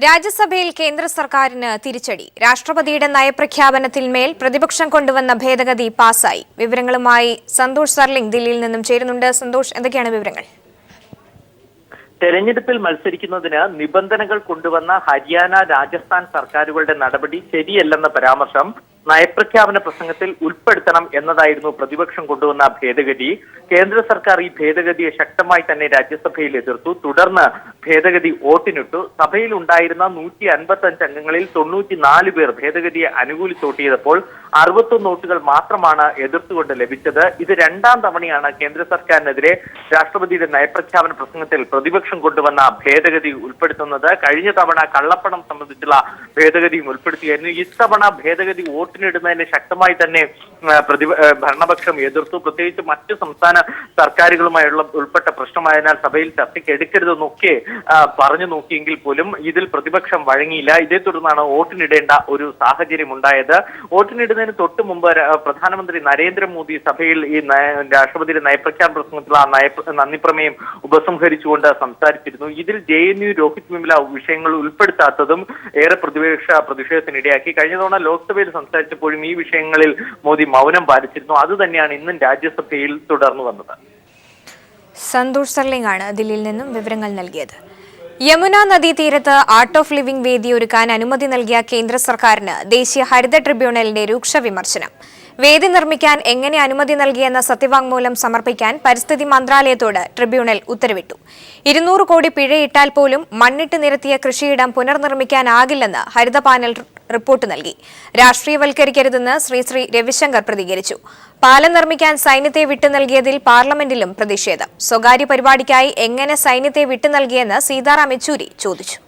രാജ്യസഭയിൽ കേന്ദ്ര സർക്കാരിന് തിരിച്ചടി. രാഷ്ട്രപതിയുടെ നയപ്രഖ്യാപനത്തിന്മേൽ പ്രതിപക്ഷം കൊണ്ടുവന്ന ഭേദഗതി പാസായി. വിവരങ്ങളുമായി സന്തോഷ് സർലിംഗ് ദില്ലിയിൽ നിന്നും ചേരുന്നുണ്ട്. സന്തോഷ്, എന്തൊക്കെയാണ് വിവരങ്ങൾ? തെരഞ്ഞെടുപ്പിൽ മത്സരിക്കുന്നതിന് നിബന്ധനകൾ കൊണ്ടുവന്ന ഹരിയാന, രാജസ്ഥാൻ സർക്കാരുകളുടെ നടപടി ശരിയല്ലെന്ന പരാമർശം നയപ്രഖ്യാപന പ്രസംഗത്തിൽ ഉൾപ്പെടുത്തണം എന്നതായിരുന്നു പ്രതിപക്ഷം കൊണ്ടുവന്ന ഭേദഗതി. കേന്ദ്ര സർക്കാർ ഈ ഭേദഗതിയെ ശക്തമായി തന്നെ രാജ്യസഭയിൽ എതിർത്തു. തുടർന്ന് ഭേദഗതി വോട്ടിനിട്ടു. സഭയിൽ ഉണ്ടായിരുന്ന 155 അംഗങ്ങളിൽ 94 പേർ ഭേദഗതിയെ അനുകൂലിച്ച് വോട്ട് ചെയ്തപ്പോൾ 61 വോട്ടുകൾ മാത്രമാണ് എതിർത്തുകൊണ്ട് ലഭിച്ചത്. ഇത് രണ്ടാം തവണയാണ് കേന്ദ്ര സർക്കാരിനെതിരെ രാഷ്ട്രപതിയുടെ നയപ്രഖ്യാപന പ്രസംഗത്തിൽ പ്രതിപക്ഷം കൊണ്ടുവന്ന ഭേദഗതി ഉൾപ്പെടുത്തുന്നത്. കഴിഞ്ഞ തവണ കള്ളപ്പണം സംബന്ധിച്ചുള്ള ഭേദഗതിയും ഉൾപ്പെടുത്തിയായിരുന്നു. ഇത്തവണ ഭേദഗതി വോട്ടിനിടുന്നതിന് ശക്തമായി തന്നെ ഭരണപക്ഷം എതിർത്തു. പ്രത്യേകിച്ച് മറ്റ് സംസ്ഥാന സർക്കാരുകളുമായുള്ള ഉൾപ്പെട്ട പ്രശ്നമായതിനാൽ സഭയിൽ ചർച്ചയ്ക്ക് എടുക്കരുതെന്നൊക്കെ പറഞ്ഞു നോക്കിയെങ്കിൽ പോലും ഇതിൽ പ്രതിപക്ഷം വഴങ്ങിയില്ല. ഇതേ തുടർന്നാണ് വോട്ടിനിടേണ്ട ഒരു സാഹചര്യം ഉണ്ടായത്. വോട്ടിനിടുന്നതിന് തൊട്ട് മുമ്പ് പ്രധാനമന്ത്രി നരേന്ദ്രമോദി സഭയിൽ ഈ രാഷ്ട്രപതിയുടെ നയപ്രഖ്യാപന പ്രസംഗത്തിലുള്ള നന്ദിപ്രമേയം ഉപസംഹരിച്ചുകൊണ്ട് സംസാരിച്ചിരുന്നു. ഇതിൽ JNU രോഹിത് വിമല വിഷയങ്ങൾ ഉൾപ്പെടുത്താത്തതും ഏറെ പ്രതിഷേധത്തിനിടയാക്കി. കഴിഞ്ഞ തവണ ലോക്സഭയിൽ സംസാരിച്ചപ്പോഴും ഈ വിഷയങ്ങളിൽ മോദി മൗനം പാലിച്ചിരുന്നു. അതുതന്നെയാണ് ഇന്നും രാജ്യസഭയിൽ തുടർന്നു വന്നത്. സന്തോഷ് സർലിംഗ് ആണ് ദില്ലിയിൽ നിന്നും വിവരങ്ങൾ നൽകിയത്. യമുന നദീതീരത്ത് ആർട്ട് ഓഫ് ലിവിംഗ് വേദി ഒരുക്കാൻ അനുമതി നൽകിയ കേന്ദ്ര സർക്കാരിന് ദേശീയ ഹരിത ട്രിബ്യൂണലിന്റെ രൂക്ഷ വിമർശനം. വേദി നിർമ്മിക്കാൻ എങ്ങനെ അനുമതി നൽകിയെന്ന സത്യവാങ്മൂലം സമർപ്പിക്കാൻ പരിസ്ഥിതി മന്ത്രാലയത്തോട് ട്രിബ്യൂണൽ ഉത്തരവിട്ടു. 200 കോടി പിഴയിട്ടാൽ പോലും മണ്ണിട്ട് നിരത്തിയ കൃഷിയിടം പുനർനിർമ്മിക്കാനാകില്ലെന്ന് ഹരിത പാനൽ റിപ്പോർട്ട് നൽകി. രാഷ്ട്രീയവൽക്കരിക്കരുതെന്ന് ശ്രീ രവിശങ്കർ പ്രതികരിച്ചു. പാലം നിർമ്മിക്കാൻ സൈന്യത്തെ വിട്ടു നൽകിയതിൽ പാർലമെന്റിലും പ്രതിഷേധം. സ്വകാര്യ പരിപാടിക്കായി എങ്ങനെ സൈന്യത്തെ വിട്ടു നൽകിയെന്ന് സീതാറാം യെച്ചൂരി ചോദിച്ചു.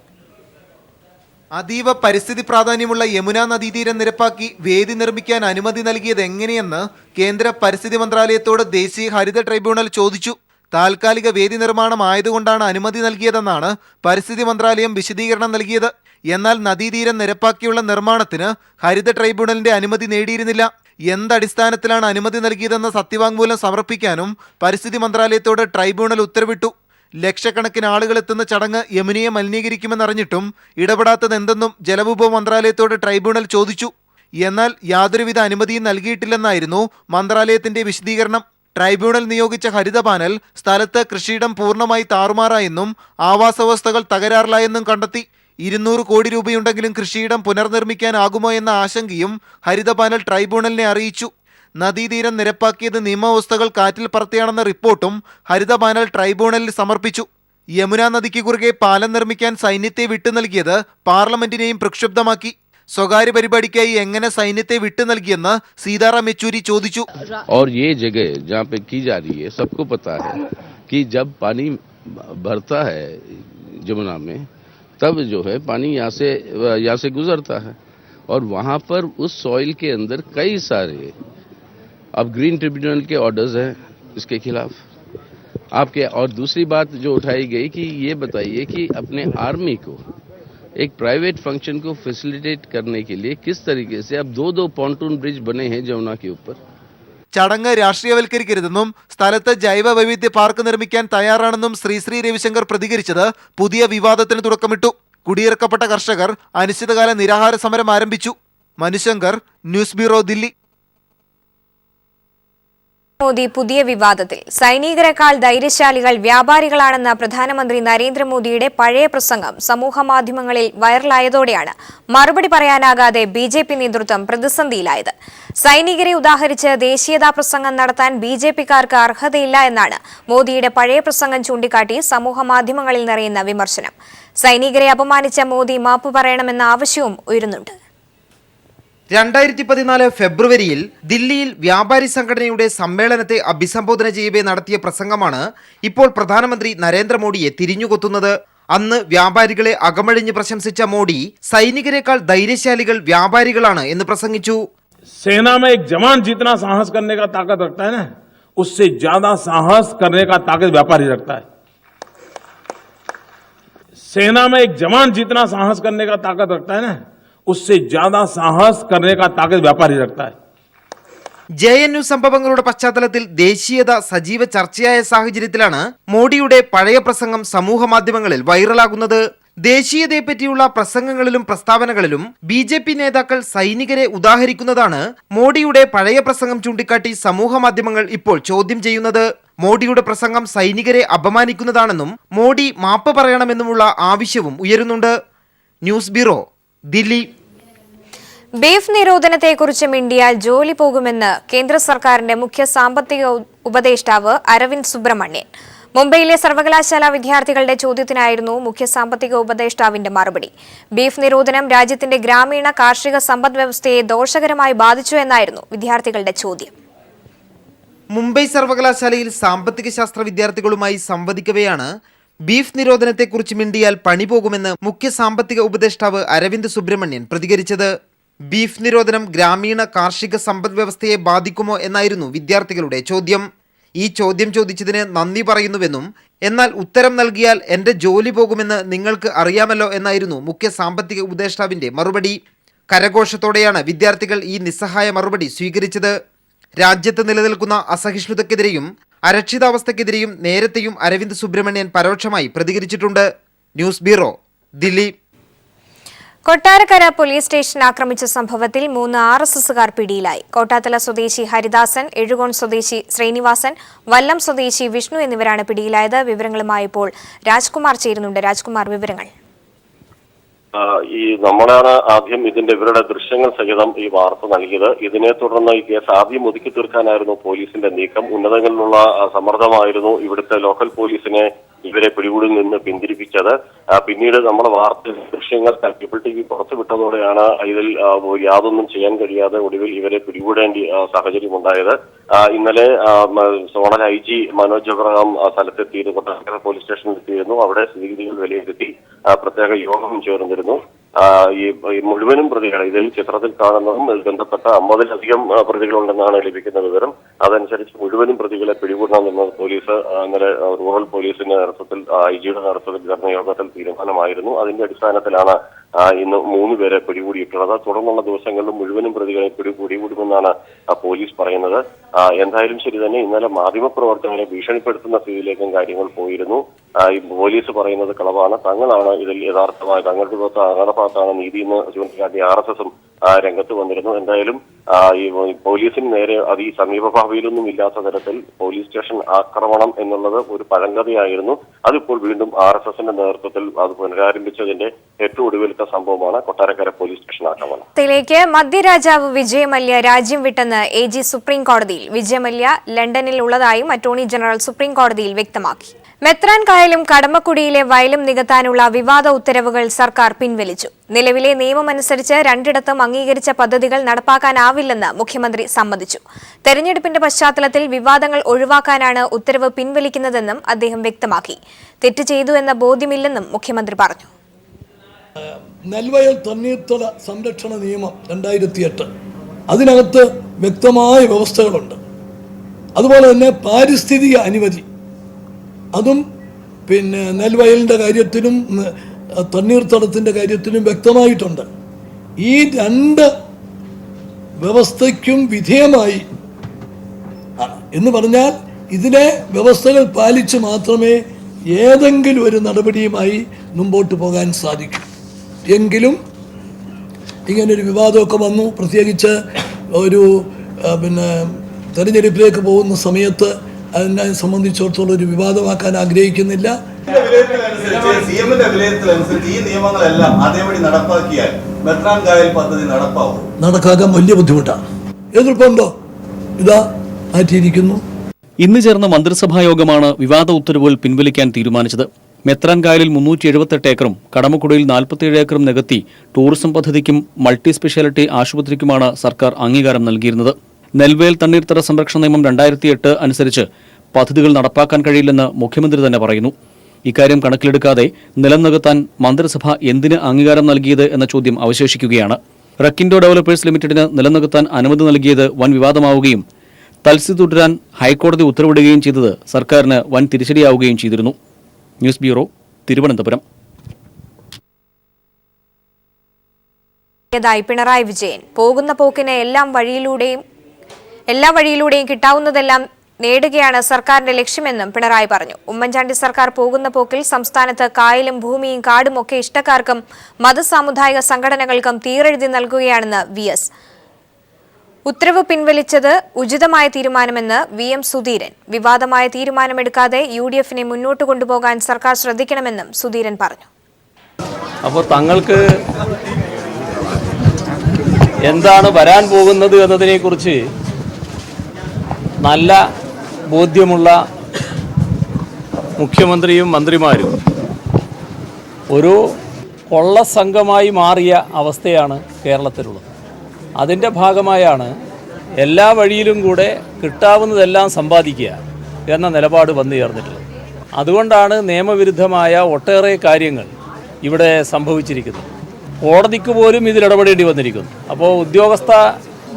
അതീവ പരിസ്ഥിതി പ്രാധാന്യമുള്ള യമുന നദീതീരം നിരപ്പാക്കി വേദി നിർമ്മിക്കാൻ അനുമതി നൽകിയത് എങ്ങനെയെന്ന് കേന്ദ്ര പരിസ്ഥിതി മന്ത്രാലയത്തോട് ദേശീയ ഹരിത ട്രൈബ്യൂണൽ ചോദിച്ചു. താൽക്കാലിക വേദി നിർമ്മാണം ആയതുകൊണ്ടാണ് അനുമതി നൽകിയതെന്നാണ് പരിസ്ഥിതി മന്ത്രാലയം വിശദീകരണം നൽകിയത്. എന്നാൽ നദീതീരം നിരപ്പാക്കിയുള്ള നിർമ്മാണത്തിന് ഹരിത ട്രൈബ്യൂണലിന്റെ അനുമതി നേടിയിരുന്നില്ല. എന്തടിസ്ഥാനത്തിലാണ് അനുമതി നൽകിയതെന്ന സത്യവാങ്മൂലം സമർപ്പിക്കാനും പരിസ്ഥിതി മന്ത്രാലയത്തോട് ട്രൈബ്യൂണൽ ഉത്തരവിട്ടു. ലക്ഷക്കണക്കിന് ആളുകൾ എത്തുന്ന ചടങ്ങ് യമുനയെ മലിനീകരിക്കുമെന്നറിഞ്ഞിട്ടും ഇടപെടാത്തതെന്തെന്നും ജലവിഭവ മന്ത്രാലയത്തോട് ട്രൈബ്യൂണൽ ചോദിച്ചു. എന്നാൽ യാതൊരുവിധ അനുമതിയും നൽകിയിട്ടില്ലെന്നായിരുന്നു മന്ത്രാലയത്തിന്റെ വിശദീകരണം. ട്രൈബ്യൂണൽ നിയോഗിച്ച ഹരിത പാനൽ സ്ഥലത്ത് കൃഷിയിടം പൂർണ്ണമായി താറുമാറായെന്നും ആവാസവ്യവസ്ഥകൾ തകരാറിലായെന്നും കണ്ടെത്തി. 200 കോടി രൂപയുണ്ടെങ്കിലും കൃഷിയിടം പുനർനിർമ്മിക്കാനാകുമോ എന്ന ആശങ്കയും ഹരിത പാനൽ ട്രൈബ്യൂണലിനെ അറിയിച്ചു. നദീതീരം നിരപ്പാക്കിയത് നിയമവ്യവസ്ഥകൾ കാറ്റിൽ പറത്തിയാണെന്ന റിപ്പോർട്ടും ഹരിത പാനൽ ട്രൈബ്യൂണലിൽ സമർപ്പിച്ചു. യമുന നദിക്ക് കുറുകെ പാലം നിർമ്മിക്കാൻ സൈന്യത്തെ വിട്ടു നൽകിയത് പാർലമെന്റിനെയും പ്രക്ഷുബ്ധമാക്കി. സ്വകാര്യ പരിപാടിക്കായി എങ്ങനെ സൈന്യത്തെ വിട്ടു നൽകിയെന്ന് സീതാറാം യെച്ചൂരി ചോദിച്ചു. और ये जगह जहाँ पे की जा रही है सबको पता है कि जब पानी भरता है यमुना में तब जो है पानी यहाँ से गुजरता है और वहाँ पर उस सॉइल के अंदर कई सारे अब ग्रीन ट्रिब्यूनल के ऑर्डर्स हैं इसके खिलाफ आपके। और दूसरी बात जो उठाई गई कि ये बताइए कि अपने आर्मी को एक प्राइवेट फंक्शन को फैसिलिटेट करने के लिए किस तरीके से अब दो पॉन्टून ब्रिज बने हैं जमुना के ऊपर. ചടങ്ങ് രാഷ്ട്രീയവൽക്കരിക്കരുതെന്നും സ്ഥലത്ത് ജൈവ വൈവിധ്യ പാർക്ക് നിർമ്മിക്കാൻ തയ്യാറാണെന്നും ശ്രീ രവിശങ്കർ പ്രതികരിച്ചത് പുതിയ വിവാദത്തിന് തുടക്കമിട്ടു. കുടിയിറക്കപ്പെട്ട കർഷകർ അനിശ്ചിതകാല നിരാഹാര സമരം ആരംഭിച്ചു. Manushankar, news bureau, Delhi. മോദി പുതിയ വിവാദത്തിൽ. സൈനികരെക്കാൾ ധൈര്യശാലികൾ വ്യാപാരികളാണെന്ന പ്രധാനമന്ത്രി നരേന്ദ്രമോദിയുടെ പഴയ പ്രസംഗം സമൂഹമാധ്യമങ്ങളിൽ വൈറലായതോടെയാണ് മറുപടി പറയാനാകാതെ BJP നേതൃത്വം പ്രതിസന്ധിയിലായത്. സൈനികരെ ഉദാഹരിച്ച് ദേശീയതാ പ്രസംഗം നടത്താൻ BJPക്കാർക്ക് അർഹതയില്ല എന്നാണ് മോദിയുടെ പഴയ പ്രസംഗം ചൂണ്ടിക്കാട്ടി സമൂഹമാധ്യമങ്ങളിൽ നിറയുന്ന വിമർശനം. സൈനികരെ അപമാനിച്ച മോദി മാപ്പ് പറയണമെന്ന ആവശ്യവും ഉയരുന്നുണ്ട്. 2014 ഫെബ്രുവരിയിൽ ദില്ലിയിൽ വ്യാപാരി സംഘടനയുടെ സമ്മേളനത്തെ അഭിസംബോധന ചെയ്യവേ നടത്തിയ പ്രസംഗമാണ് ഇപ്പോൾ പ്രധാനമന്ത്രി നരേന്ദ്രമോദിയെ തിരിഞ്ഞുകൊത്തുന്നത്. അന്ന് വ്യാപാരികളെ അകമഴിഞ്ഞ് പ്രശംസിച്ച മോദി സൈനികരെക്കാൾ ധൈര്യശാലികൾ വ്യാപാരികളാണ് എന്ന് പ്രസംഗിച്ചു. सेना में एक जवान जितना साहस करने का ताकत रखता है ना, उससे ज्यादा साहस करने का ताकत व्यापारी रखता है. सेना में एक जवान जितना साहस करने का ताकत रखता है ना, उससे ज्यादा साहस करने का ताकत व्यापारी रखता है. JNU സംഭവങ്ങളുടെ പശ്ചാത്തലത്തിൽ ദേശീയത സജീവ ചർച്ചയായ സാഹചര്യത്തിലാണ് മോഡിയുടെ പഴയ പ്രസംഗം സമൂഹ മാധ്യമങ്ങളിൽ വൈറലാകുന്നത്. ദേശീയതയെപ്പറ്റിയുള്ള പ്രസംഗങ്ങളിലും പ്രസ്താവനകളിലും BJP നേതാക്കൾ സൈനികരെ ഉദാഹരിക്കുന്നതാണ് മോഡിയുടെ പഴയ പ്രസംഗം ചൂണ്ടിക്കാട്ടി സമൂഹ മാധ്യമങ്ങൾ ഇപ്പോൾ ചോദ്യം ചെയ്യുന്നത്. മോഡിയുടെ പ്രസംഗം സൈനികരെ അപമാനിക്കുന്നതാണെന്നും മോഡി മാപ്പ് പറയണമെന്നുമുള്ള ആവശ്യവും ഉയരുന്നുണ്ട്. News bureau, Delhi. ബീഫ് നിരോധനത്തെക്കുറിച്ച് മിണ്ടിയാൽ ജോലി പോകുമെന്ന് കേന്ദ്ര സർക്കാരിന്റെ മുഖ്യ സാമ്പത്തിക ഉപദേഷ്ടാവ് അരവിന്ദ് സുബ്രഹ്മണ്യൻ. മുംബൈയിലെ സർവകലാശാല വിദ്യാർത്ഥികളുടെ ചോദ്യത്തിനായിരുന്നു മുഖ്യ സാമ്പത്തിക ഉപദേഷ്ടാവിന്റെ മറുപടി. ബീഫ് നിരോധനം രാജ്യത്തിന്റെ ഗ്രാമീണ കാർഷിക സമ്പദ് വ്യവസ്ഥയെ ദോഷകരമായി ബാധിച്ചു എന്നായിരുന്നു വിദ്യാർത്ഥികളുടെ ചോദ്യം. മുംബൈ സർവകലാശാലയിൽ സാമ്പത്തിക ശാസ്ത്ര വിദ്യാർത്ഥികളുമായി സംവദിക്കവെയാണ് ബീഫ് നിരോധനത്തെക്കുറിച്ച് മിണ്ടിയാൽ പണി പോകുമെന്ന് മുഖ്യ സാമ്പത്തിക ഉപദേഷ്ടാവ് അരവിന്ദ് സുബ്രഹ്മണ്യൻ പ്രതികരിച്ചത്. ബീഫ് നിരോധനം ഗ്രാമീണ കാർഷിക സമ്പദ് വ്യവസ്ഥയെ ബാധിക്കുമോ എന്നായിരുന്നു വിദ്യാർത്ഥികളുടെ ചോദ്യം. ഈ ചോദ്യം ചോദിച്ചതിന് നന്ദി പറയുന്നുവെന്നും എന്നാൽ ഉത്തരം നൽകിയാൽ എന്റെ ജോലി പോകുമെന്ന് നിങ്ങൾക്ക് അറിയാമല്ലോ എന്നായിരുന്നു മുഖ്യ സാമ്പത്തിക ഉപദേഷ്ടാവിന്റെ മറുപടി. കരഘോഷത്തോടെയാണ് വിദ്യാർത്ഥികൾ ഈ നിസ്സഹായ മറുപടി സ്വീകരിച്ചത്. രാജ്യത്ത് നിലനിൽക്കുന്ന അസഹിഷ്ണുതയ്ക്കെതിരെയും അരക്ഷിതാവസ്ഥയ്ക്കെതിരെയും നേരത്തെയും അരവിന്ദ് സുബ്രഹ്മണ്യൻ പരോക്ഷമായി പ്രതികരിച്ചിട്ടുണ്ട്. News bureau, Delhi. Kottarakkara police station ആക്രമിച്ച സംഭവത്തിൽ 3 RSSകാർ പിടിയിലായി. കോട്ടാത്തല സ്വദേശി ഹരിദാസൻ, എഴുകോൺ സ്വദേശി ശ്രീനിവാസൻ, വല്ലം സ്വദേശി വിഷ്ണു എന്നിവരാണ് പിടിയിലായത്. വിവരങ്ങളുമായി ഇപ്പോൾ രാജ്കുമാർ ചേരുന്നുണ്ട്. രാജ്കുമാർ, വിവരങ്ങൾ. നമ്മളാണ് ആദ്യം ഇവരുടെ ദൃശ്യങ്ങൾ സഹിതം ഈ വാർത്ത നൽകിയത്. ഇതിനെ തുടർന്ന് ഈ കേസ് ആദ്യം ഒതുക്കി തീർക്കാനായിരുന്നു പോലീസിന്റെ നീക്കം. ഉന്നതങ്ങളിലുള്ള സമ്മർദ്ദമായിരുന്നു ഇവിടുത്തെ ലോക്കൽ പോലീസിനെ ഇവരെ പിടികൂടിൽ നിന്ന് പിന്തിരിപ്പിച്ചത്. പിന്നീട് നമ്മുടെ വാർത്ത ദൃശ്യങ്ങൾ കേബിൾ TV പുറത്തുവിട്ടതോടെയാണ് ഇതിൽ യാതൊന്നും ചെയ്യാൻ കഴിയാതെ ഒടുവിൽ ഇവരെ പിടികൂടേണ്ട സാഹചര്യമുണ്ടായത്. ഇന്നലെ സോണൽ IG മനോജ് അബ്രഹാം സ്ഥലത്തെത്തിയിരുന്നു, കൊട്ടാരക്കര പോലീസ് സ്റ്റേഷനിൽ എത്തിയിരുന്നു. അവിടെ സ്ഥിതിഗതികൾ വിലയിരുത്തി പ്രത്യേക യോഗം ചേർന്നിരുന്നു. ഈ മുഴുവനും പ്രതികളെ ഇതിൽ ചിത്രത്തിൽ കാണുന്നതും ബന്ധപ്പെട്ട 50-ലധികം പ്രതികളുണ്ടെന്നാണ് ലഭിക്കുന്ന വിവരം. അതനുസരിച്ച് മുഴുവനും പ്രതികളെ പിടികൂടണമെന്ന് പോലീസ് ഇന്നലെ റൂറൽ പോലീസിന്റെ നേതൃത്വത്തിൽ IG-യുടെ നേതൃത്വത്തിൽ ചേർന്ന യോഗത്തിൽ തീരുമാനമായിരുന്നു. അതിന്റെ അടിസ്ഥാനത്തിലാണ് ഇന്ന് 3 പേരെ പിടികൂടിയിട്ടുള്ളത്. തുടർന്നുള്ള ദിവസങ്ങളിലും മുഴുവനും പ്രതികളെ പിടികൂടുമെന്നാണ് പോലീസ് പറയുന്നത്. എന്തായാലും ശരി തന്നെ ഇന്നലെ മാധ്യമപ്രവർത്തകരെ ഭീഷണിപ്പെടുത്തുന്ന സ്ഥിതിയിലേക്കും കാര്യങ്ങൾ പോയിരുന്നു. ഈ പോലീസ് പറയുന്നത് കളവാണ്, തങ്ങളാണ് ഇതിൽ യഥാർത്ഥമായ തങ്ങളുടെ ഭാഗത്താണ് നീതി എന്ന് ചൂണ്ടിക്കാട്ടി RSSും രംഗത്ത് വന്നിരുന്നു. എന്തായാലും ഈ പോലീസിന് നേരെ ഈ സമീപഭാവിയിലൊന്നും ഇല്ലാത്ത തരത്തിൽ പോലീസ് സ്റ്റേഷൻ ആക്രമണം എന്നുള്ളത് ഒരു പഴങ്കഥയായിരുന്നു. അതിപ്പോൾ വീണ്ടും RSSന്റെ നേതൃത്വത്തിൽ അത് പുനരാരംഭിച്ചതിന്റെ ഏറ്റവും ഒടുവിലത്തെ സംഭവമാണ് കൊട്ടാരക്കര പോലീസ് സ്റ്റേഷൻ ആക്രമണം. ത്തിലേക്ക് മധ്യരാജാവ് വിജയ് മല്യ രാജ്യം വിട്ടെന്ന് AG സുപ്രീം കോടതിയിൽ. വിജയ് മല്യ ലണ്ടനിൽ ഉള്ളതായും അറ്റോർണി ജനറൽ സുപ്രീം കോടതിയിൽ വ്യക്തമാക്കി. മെത്രാൻ കായലും കടമക്കുടിയിലെ വയലും നികത്താനുള്ള വിവാദ ഉത്തരവുകൾ സർക്കാർ പിൻവലിച്ചു. നിലവിലെ നിയമമനുസരിച്ച് 2ഇടത്തും അംഗീകരിച്ച പദ്ധതികൾ നടപ്പാക്കാനാവില്ലെന്ന് മുഖ്യമന്ത്രി സമ്മതിച്ചു. തെരഞ്ഞെടുപ്പിന്റെ പശ്ചാത്തലത്തിൽ വിവാദങ്ങൾ ഒഴിവാക്കാനാണ് ഉത്തരവ് പിൻവലിക്കുന്നതെന്നും അദ്ദേഹം വ്യക്തമാക്കി. തെറ്റ് ചെയ്തു എന്ന ബോധ്യമില്ലെന്നും മുഖ്യമന്ത്രി പറഞ്ഞു. നെൽവയൽ തണ്ണീർത്തട സംരക്ഷണ നിയമം 2008 അതിനകത്ത് വ്യക്തമായ വ്യവസ്ഥകളുണ്ട്. അതുപോലെ തന്നെ പാരിസ്ഥിതിക അനുമതി, അതും നെൽവയലിൻ്റെ കാര്യത്തിലും തണ്ണീർത്തടത്തിൻ്റെ കാര്യത്തിലും വ്യക്തമായിട്ടുണ്ട്. ഈ 2 വ്യവസ്ഥയ്ക്കും വിധേയമായി എന്ന് പറഞ്ഞാൽ ഇതിലെ വ്യവസ്ഥകൾ പാലിച്ച് മാത്രമേ ഏതെങ്കിലും ഒരു നടപടിയുമായി മുമ്പോട്ട് പോകാൻ സാധിക്കൂ. എങ്കിലും ഇങ്ങനൊരു വിവാദമൊക്കെ വന്നു, പ്രത്യേകിച്ച് ഒരു തെരഞ്ഞെടുപ്പിലേക്ക് പോകുന്ന സമയത്ത് അതിനെ സംബന്ധിച്ചിടത്തോളം ഒരു വിവാദമാക്കാൻ ആഗ്രഹിക്കുന്നില്ല. ഈ നിയമങ്ങളെല്ലാം അതേപടി നടപ്പാക്കിയാൽ മെത്രാൻ കായൽ പദ്ധതി നടപ്പാക്കാൻ വലിയ ബുദ്ധിമുട്ടാണ്. എതിർപ്പുണ്ടോ? ഇതാ മാറ്റിയിരിക്കുന്നു. ഇന്ന് ചേർന്ന മന്ത്രിസഭാ യോഗമാണ് വിവാദ ഉത്തരവുകൾ പിൻവലിക്കാൻ തീരുമാനിച്ചത്. മെത്രാൻ കായലിൽ 378 ഏക്കറും കടമക്കുടിയിൽ 47 ഏക്കറും നികത്തി ടൂറിസം പദ്ധതിക്കും മൾട്ടി സ്പെഷ്യാലിറ്റി ആശുപത്രിക്കുമാണ് സർക്കാർ അംഗീകാരം നൽകിയിരുന്നത്. നെൽവയൽ തണ്ണീർത്തട സംരക്ഷണ നിയമം 2008 അനുസരിച്ച് പദ്ധതികൾ നടപ്പാക്കാൻ കഴിയില്ലെന്ന് മുഖ്യമന്ത്രി തന്നെ പറയുന്നു. ഇക്കാര്യം കണക്കിലെടുക്കാതെ നിലം നികത്താൻ മന്ത്രിസഭ എന്തിന് അംഗീകാരം നൽകിയത് എന്ന ചോദ്യം അവശേഷിക്കുകയാണ്. റക്കിൻഡോ ഡെവലപ്പേഴ്സ് ലിമിറ്റഡിന് നിലം നികത്താൻ അനുമതി നൽകിയത് വൻ വിവാദമാവുകയും തൽസ്ഥിതി തുടരാൻ ഹൈക്കോടതി ഉത്തരവിടുകയും ചെയ്തത് സർക്കാരിന് വൻ തിരിച്ചടിയാവുകയും ചെയ്തിരുന്നു. News bureau, Thiruvananthapuram. പിണറായി വിജയൻ പോകുന്ന പോക്കിന് എല്ലാ വഴിയിലൂടെയും കിട്ടാവുന്നതെല്ലാം നേടുകയാണ് സർക്കാരിന്റെ ലക്ഷ്യമെന്നും പിണറായി പറഞ്ഞു. ഉമ്മൻചാണ്ടി സർക്കാർ പോകുന്ന പോക്കിൽ സംസ്ഥാനത്ത് കായലും ഭൂമിയും കാടും ഒക്കെ ഇഷ്ടക്കാർക്കും മതസാമുദായിക സംഘടനകൾക്കും തീരെഴുതി നൽകുകയാണെന്ന് VS. ഉത്തരവ് പിൻവലിച്ചത് ഉചിതമായ തീരുമാനമെന്ന് VM സുധീരൻ. വിവാദമായ തീരുമാനമെടുക്കാതെ UDFനെ മുന്നോട്ട് കൊണ്ടുപോകാൻ സർക്കാർ ശ്രദ്ധിക്കണമെന്നും സുധീരൻ പറഞ്ഞു. അപ്പോൾ തങ്ങൾക്ക് എന്താണ് വരാൻ പോകുന്നത് എന്നതിനെക്കുറിച്ച് നല്ല ബോധ്യമുള്ള മുഖ്യമന്ത്രിയും മന്ത്രിമാരും ഒരു കൊള്ളസംഘമായി മാറിയ അവസ്ഥയാണ് കേരളത്തിലുള്ളത്. അതിൻ്റെ ഭാഗമായാണ് എല്ലാ വഴിയിലും കൂടെ കിട്ടാവുന്നതെല്ലാം സമ്പാദിക്കുക എന്ന നിലപാട് വന്നു ചേർന്നിട്ടുള്ളത്. അതുകൊണ്ടാണ് നിയമവിരുദ്ധമായ ഒട്ടേറെ കാര്യങ്ങൾ ഇവിടെ സംഭവിച്ചിരിക്കുന്നത്. കോടതിക്ക് പോലും ഇതിലിടപെടേണ്ടി വന്നിരിക്കുന്നു. അപ്പോൾ ഉദ്യോഗസ്ഥ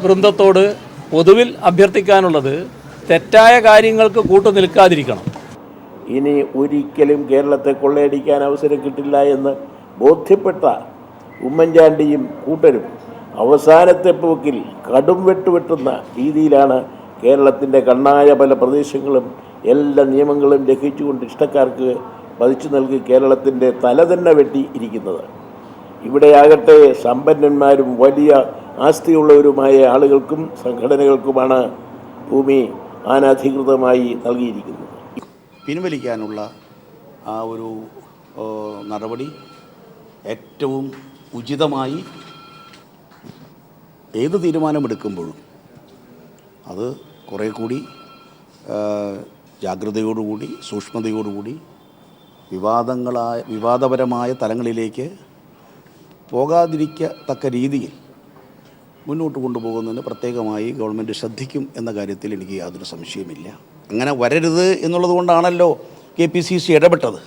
വൃന്ദത്തോട് പൊതുവിൽ അഭ്യർത്ഥിക്കാനുള്ളത് തെറ്റായ കാര്യങ്ങൾക്ക് കൂട്ടുനിൽക്കാതിരിക്കണം. ഇനി ഒരിക്കലും കേരളത്തെ കൊള്ളയടിക്കാൻ അവസരം കിട്ടില്ല എന്ന് ബോധ്യപ്പെട്ട ഉമ്മൻചാണ്ടിയും കൂട്ടരും അവസാനത്തെ പോക്കിൽ കടും വെട്ടുവെട്ടുന്ന രീതിയിലാണ് കേരളത്തിൻ്റെ കണ്ണായ പല പ്രദേശങ്ങളും എല്ലാ നിയമങ്ങളും ലംഘിച്ചുകൊണ്ട് ഇഷ്ടക്കാർക്ക് പതിച്ചു നൽകി കേരളത്തിൻ്റെ തല തന്നെ വെട്ടി ഇരിക്കുന്നത്. ഇവിടെയാകട്ടെ സമ്പന്നന്മാരും വലിയ ആസ്തിയുള്ളവരുമായ ആളുകൾക്കും സംഘടനകൾക്കുമാണ് ഭൂമി അനധികൃതമായി നൽകിയിരിക്കുന്നത്. പിൻവലിക്കാനുള്ള ആ ഒരു നടപടി ഏറ്റവും ഉചിതമായി ഏത് തീരുമാനമെടുക്കുമ്പോഴും അത് കുറേ കൂടി ജാഗ്രതയോടുകൂടി സൂക്ഷ്മതയോടുകൂടി വിവാദപരമായ തലങ്ങളിലേക്ക് പോകാതിരിക്കത്തക്ക രീതിയിൽ മുന്നോട്ട് കൊണ്ടുപോകുന്നതിന് പ്രത്യേകമായി ഗവൺമെൻറ് ശ്രദ്ധിക്കും എന്ന കാര്യത്തിൽ എനിക്ക് യാതൊരു സംശയമില്ല. അങ്ങനെ വരരുത് എന്നുള്ളത് കൊണ്ടാണല്ലോ KPCC ഇടപെട്ടത്.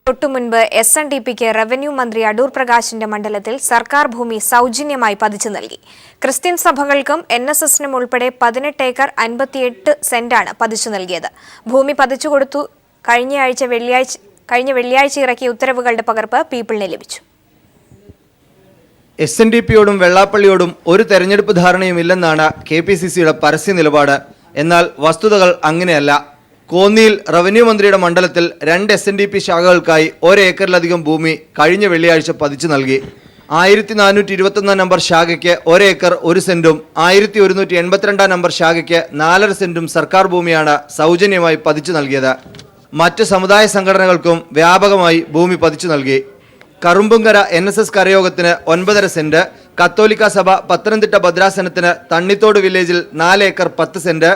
തൊട്ടുമുൻപ് SNDPക്ക് റവന്യൂ മന്ത്രി അടൂർ പ്രകാശിന്റെ മണ്ഡലത്തിൽ സർക്കാർ ഭൂമി സൗജന്യമായി പതിച്ചു നൽകി. ക്രിസ്ത്യൻ സഭകൾക്കും NSSനും ഉൾപ്പെടെ 18 ഏക്കർ 58 സെന്റാണ് പതിച്ചു നൽകിയത്. ഭൂമി പതിച്ചു കൊടുത്തു. കഴിഞ്ഞ വെള്ളിയാഴ്ച ഇറക്കിയ ഉത്തരവുകളുടെ പകർപ്പ് പീപ്പിളിന് ലഭിച്ചു. SNDPയോടും വെള്ളാപ്പള്ളിയോടും ഒരു തെരഞ്ഞെടുപ്പ് ധാരണയുമില്ലെന്നാണ് KPCCയുടെ പരസ്യ നിലപാട്. എന്നാൽ വസ്തുതകൾ അങ്ങനെയല്ല. കോന്നിയിൽ റവന്യൂ മന്ത്രിയുടെ മണ്ഡലത്തിൽ 2 SNDP ശാഖകൾക്കായി 1 ഏക്കറിലധികം ഭൂമി കഴിഞ്ഞ വെള്ളിയാഴ്ച പതിച്ചു നൽകി. 1421 നമ്പർ ശാഖയ്ക്ക് 1 ഏക്കർ 1 സെന്റും 1182 നമ്പർ ശാഖയ്ക്ക് 4.5 സെന്റും സർക്കാർ ഭൂമിയാണ് സൗജന്യമായി പതിച്ചു നൽകിയത്. മറ്റ് സമുദായ സംഘടനകൾക്കും വ്യാപകമായി ഭൂമി പതിച്ചു നൽകി. കറുമ്പുങ്കര NSS കരയോഗത്തിന് 9.5 സെന്റ്, കത്തോലിക്ക സഭ പത്തനംതിട്ട ഭദ്രാസനത്തിന് തണ്ണിത്തോട് വില്ലേജിൽ 4 acre 10 cent,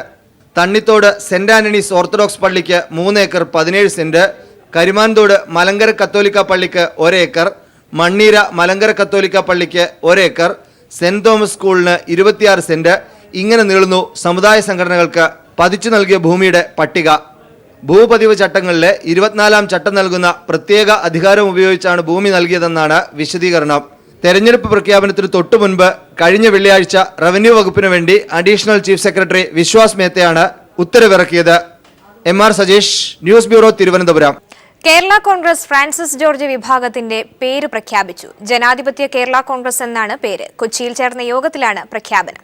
Thannithode saint Antony's orthodox പള്ളിക്ക് 3 ഏക്കർ 17 സെന്റ്, കരിമാൻതോട് മലങ്കര കത്തോലിക്ക പള്ളിക്ക് 1 ഏക്കർ, മണ്ണീര മലങ്കര കത്തോലിക്ക പള്ളിക്ക് 1 ഏക്കർ, സെന്റ് തോമസ് സ്കൂളിന് 26 സെന്റ്, ഇങ്ങനെ നീളുന്നു സമുദായ സംഘടനകൾക്ക് പതിച്ചു നൽകിയ ഭൂമിയുടെ പട്ടിക. ഭൂപതിവ് ചട്ടങ്ങളിലെ 24-ാം ചട്ടം നൽകുന്ന പ്രത്യേക അധികാരം ഉപയോഗിച്ചാണ് ഭൂമി നൽകിയതെന്നാണ് വിശദീകരണം. തെരഞ്ഞെടുപ്പ് പ്രഖ്യാപനത്തിന് തൊട്ടു മുൻപ് കഴിഞ്ഞ വെള്ളിയാഴ്ച റവന്യൂ വകുപ്പിന് വേണ്ടി അഡീഷണൽ ചീഫ് സെക്രട്ടറി വിശ്വാസ് മേത്തയാണ് ഉത്തരവിറക്കിയത്. MR Sajesh, news bureau, Thiruvananthapuram. Kerala Congress Francis George വിഭാഗത്തിന്റെ പേര് പ്രഖ്യാപിച്ചു. ജനാധിപത്യ കേരള കോൺഗ്രസ് എന്നാണ് പേര്. കൊച്ചിയിൽ ചേർന്ന യോഗത്തിലാണ് പ്രഖ്യാപനം.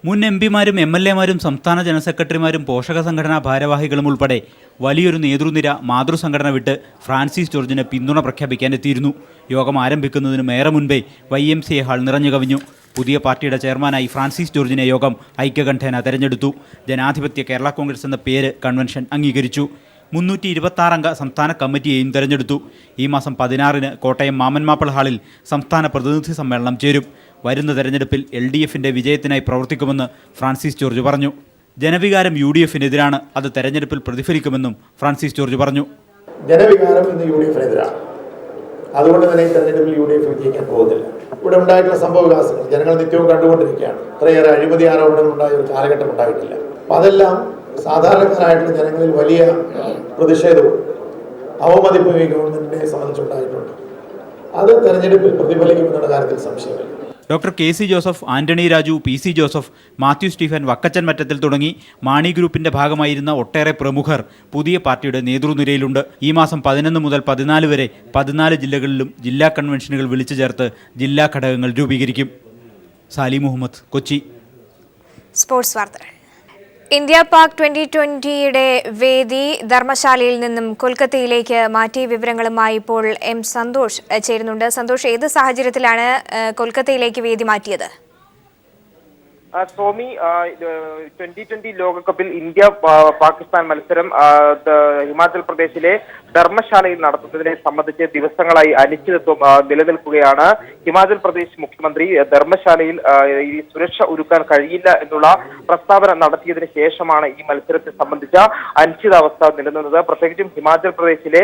മുൻ MPമാരും MLAമാരും സംസ്ഥാന ജനറൽ സെക്രട്ടറിമാരും പോഷക സംഘടനാ ഭാരവാഹികളും ഉൾപ്പെടെ വലിയൊരു നേതൃനിര മാതൃസംഘടന വിട്ട് ഫ്രാൻസിസ് ജോർജിന് പിന്തുണ പ്രഖ്യാപിക്കാൻ എത്തിയിരുന്നു. യോഗം ആരംഭിക്കുന്നതിനും ഏറെ മുൻപേ YMCA ഹാൾ നിറഞ്ഞു കവിഞ്ഞു. പുതിയ പാർട്ടിയുടെ ചെയർമാനായി ഫ്രാൻസിസ് ജോർജിനെ യോഗം ഐക്യകണ്ഠേന തെരഞ്ഞെടുത്തു. ജനാധിപത്യ കേരള കോൺഗ്രസ് എന്ന പേര് കൺവെൻഷൻ അംഗീകരിച്ചു. 326 അംഗ സംസ്ഥാന കമ്മിറ്റിയെയും തെരഞ്ഞെടുത്തു. ഈ മാസം 16-ന് കോട്ടയം മാമൻമാപ്പിള ഹാളിൽ സംസ്ഥാന പ്രതിനിധി സമ്മേളനം ചേരും. വരുന്ന തെരഞ്ഞെടുപ്പിൽ LDFന്റെ വിജയത്തിനായി പ്രവർത്തിക്കുമെന്ന് ഫ്രാൻസിസ് ജോർജ് പറഞ്ഞു. ജനവികാരം UDFനെതിരാണ്, അത് തെരഞ്ഞെടുപ്പിൽ പ്രതിഫലിക്കുമെന്നും ഫ്രാൻസിസ് ജോർജ് പറഞ്ഞു. ജനവികാരം ഇന്ന് UDFനെതിരാണ്. അതുകൊണ്ട് തന്നെ ഈ തെരഞ്ഞെടുപ്പിൽ UDF വിജയിക്കാൻ പോകുന്നില്ല. ഇവിടെ ഉണ്ടായിട്ടുള്ള സംഭവ വികാസങ്ങൾ ജനങ്ങൾ നിത്യവും കണ്ടുകൊണ്ടിരിക്കുകയാണ്. ഇത്രയേറെ അഴിമതി ആരോപണങ്ങൾ ഉണ്ടായ ഒരു കാലഘട്ടം ഉണ്ടായിട്ടില്ല. അപ്പം അതെല്ലാം സാധാരണക്കാരായിട്ടുള്ള ജനങ്ങളിൽ വലിയ പ്രതിഷേധവും അവമതിപ്പും ഈ ഗവൺമെന്റിനെ സംബന്ധിച്ചുണ്ടായിട്ടുണ്ട്. അത് തെരഞ്ഞെടുപ്പിൽ പ്രതിഫലിക്കുമെന്നുള്ള കാര്യത്തിൽ സംശയമില്ല. Doctor KC Joseph, Antony Raju, PC Joseph, Mathew Stephen, Vakkachan Mattathil തുടങ്ങി മാണി ഗ്രൂപ്പിന്റെ ഭാഗമായിരുന്ന ഒട്ടേറെ പ്രമുഖർ പുതിയ പാർട്ടിയുടെ നേതൃനിരയിലുണ്ട്. ഈ മാസം 11 മുതൽ 14 വരെ 14 ജില്ലകളിലും ജില്ലാ കൺവെൻഷനുകൾ വിളിച്ചു ചേർത്ത് ജില്ലാ ഘടകങ്ങൾ രൂപീകരിക്കും. സാലി മുഹമ്മദ്, കൊച്ചി. സ്പോർട്സ് വാർത്തകൾ. ഇന്ത്യ പാക് 2020-യുടെ വേദി ധർമ്മശാലയിൽ നിന്നും കൊൽക്കത്തയിലേക്ക് മാറ്റിയ വിവരങ്ങളുമായി ഇപ്പോൾ എം സന്തോഷ് ചേരുന്നുണ്ട്. സന്തോഷ്, ഏത് സാഹചര്യത്തിലാണ് കൊൽക്കത്തയിലേക്ക് വേദി മാറ്റിയത്? സോമി, 2020 ലോകകപ്പിൽ ഇന്ത്യ പാകിസ്ഥാൻ മത്സരം ഹിമാചൽ പ്രദേശിലെ ധർമ്മശാലയിൽ നടത്തുന്നതിനെ സംബന്ധിച്ച് ദിവസങ്ങളായി അനിശ്ചിതത്വം നിലനിൽക്കുകയാണ്. ഹിമാചൽ പ്രദേശ് മുഖ്യമന്ത്രി ധർമ്മശാലയിൽ ഈ സുരക്ഷ ഒരുക്കാൻ കഴിയില്ല എന്നുള്ള പ്രസ്താവന നടത്തിയതിനു ശേഷമാണ് ഈ മത്സരത്തെ സംബന്ധിച്ച അനിശ്ചിതാവസ്ഥ നിലനിന്നത്. പ്രത്യേകിച്ചും ഹിമാചൽ പ്രദേശിലെ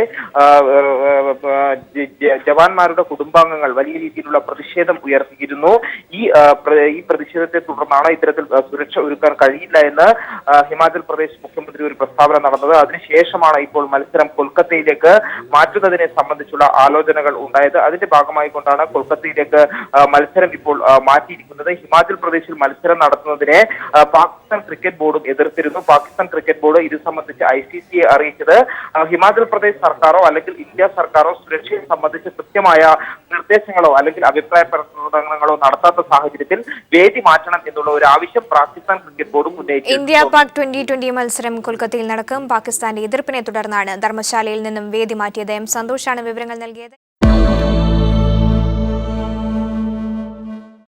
ജവാന്മാരുടെ കുടുംബാംഗങ്ങൾ വലിയ രീതിയിലുള്ള പ്രതിഷേധം ഉയർത്തിയിരുന്നു. ഈ പ്രതിഷേധത്തെ തുടർന്നാണ് ഇത്തരത്തിൽ സുരക്ഷ ഒരുക്കാൻ കഴിയില്ല എന്ന് ഹിമാചൽ പ്രദേശ് മുഖ്യമന്ത്രി ഒരു പ്രസ്താവന നടന്നത്. അതിനുശേഷമാണ് ഇപ്പോൾ മത്സരം കൊൽക്കത്തയിലേക്ക് മാറ്റുന്നതിനെ സംബന്ധിച്ചുള്ള ആലോചനകൾ ഉണ്ടായത്. അതിന്റെ ഭാഗമായി കൊണ്ടാണ് കൊൽക്കത്തയിലേക്ക് മത്സരം ഇപ്പോൾ മാറ്റിയിരിക്കുന്നത്. ഹിമാചൽ പ്രദേശിൽ മത്സരം നടത്തുന്നതിനെ പാകിസ്ഥാൻ ക്രിക്കറ്റ് ബോർഡും എതിർത്തിരുന്നു. പാകിസ്ഥാൻ ക്രിക്കറ്റ് ബോർഡ് ഇത് സംബന്ധിച്ച് ICCയെ അറിയിച്ചത് ഹിമാചൽ പ്രദേശ് സർക്കാരോ അല്ലെങ്കിൽ ഇന്ത്യ സർക്കാരോ സുരക്ഷയെ സംബന്ധിച്ച് കൃത്യമായ നിർദ്ദേശങ്ങളോ അല്ലെങ്കിൽ അഭിപ്രായ പ്രകടനങ്ങളോ നടത്താത്ത സാഹചര്യത്തിൽ വേദി മാറ്റണം എന്നുള്ള ഒരു ആവശ്യം പാകിസ്ഥാൻ ക്രിക്കറ്റ് ബോർഡും ഉന്നയിച്ചു. ഇന്ത്യ പാക് 2020 മത്സരം കൊൽക്കത്തയിൽ നടക്കും. പാകിസ്ഥാന്റെ എതിർപ്പിനെ തുടർന്നാണ് ധർമ്മശാലയിൽ നിന്നും വേദി മാറ്റിയത്. എം സന്തോഷാണ് വിവരങ്ങൾ നൽകിയത്.